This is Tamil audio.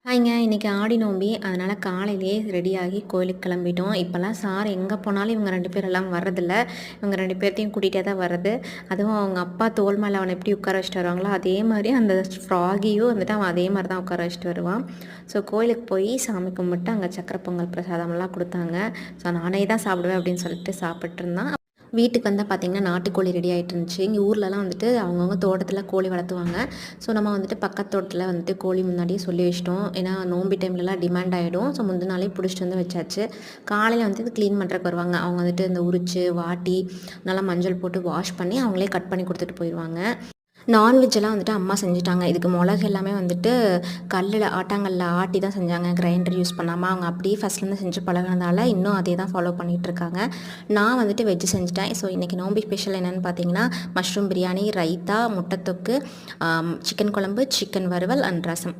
ஹாய்ங்க. இன்றைக்கி ஆடி நோம்பி. அதனால் காலையிலேயே ரெடியாகி கோயிலுக்கு கிளம்பிட்டோம். இப்போல்லாம் சார் எங்கே போனாலும் இவங்க 2 பேர் எல்லாம் வர்றதில்ல. இவங்க 2 பேர்த்தையும் கூட்டிகிட்டே தான் வர்றது. அதுவும் அவங்க அப்பா தோள் மேலே அவனை எப்படி உட்கார வச்சுட்டு வருவாங்களோ, அதே மாதிரி அந்த ஃப்ராகியும் வந்துட்டு அவன் அதே மாதிரி தான் உட்கார வச்சுட்டு வருவான். ஸோ கோயிலுக்கு போய் சாமி கும்பிட்டு அங்கே சக்கரை பொங்கல் பிரசாதம்லாம் கொடுத்தாங்க. ஸோ நானே தான் சாப்பிடுவேன் அப்படின்னு சொல்லிட்டு சாப்பிட்ருந்தான். வீட்டுக்கு வந்தால் பார்த்திங்கன்னா நாட்டுக்கோழி ரெடி ஆகிட்டு இருந்துச்சு. இங்கே ஊர்லலாம் வந்துட்டு அவங்கவுங்க தோட்டத்தில் கோழி வளர்த்துவாங்க. ஸோ நம்ம வந்துட்டு பக்கத்து தோட்டத்தில் வந்துட்டு கோழி முன்னாடியே சொல்லி வச்சிட்டோம். ஏன்னா நோம்பி டைம்லலாம் டிமாண்ட் ஆகிடும். ஸோ முந்தின நாளே பிடிச்சிட்டு வந்து வச்சாச்சு. காலையில் வந்துட்டு இது க்ளீன் பண்ணுறக்கு வருவாங்க. அவங்க வந்துட்டு இந்த உரித்து வாட்டி நல்லா மஞ்சள் போட்டு வாஷ் பண்ணி அவங்களே கட் பண்ணி கொடுத்துட்டு போயிடுவாங்க. நான்வெஜ்ஜெல்லாம் வந்துட்டு அம்மா செஞ்சுட்டாங்க. இதுக்கு மிளகு எல்லாமே வந்துட்டு ஆட்டாங்கல்லில் ஆட்டி தான் செஞ்சாங்க. கிரைண்டர் யூஸ் பண்ணாமல். அவங்க அப்படியே ஃபஸ்ட்லேருந்து செஞ்சு பழகினதால இன்னும் அதே தான் ஃபாலோ பண்ணிகிட்ருக்காங்க. நான் வந்துட்டு வெஜ்ஜு செஞ்சுட்டேன். ஸோ இன்றைக்கி நோம்பி ஸ்பெஷல் என்னென்னு பார்த்தீங்கன்னா, மஷ்ரூம் பிரியாணி, ரைத்தா, முட்டை தொக்கு, சிக்கன் குழம்பு, சிக்கன் வறுவல் அண்ட் ரசம்.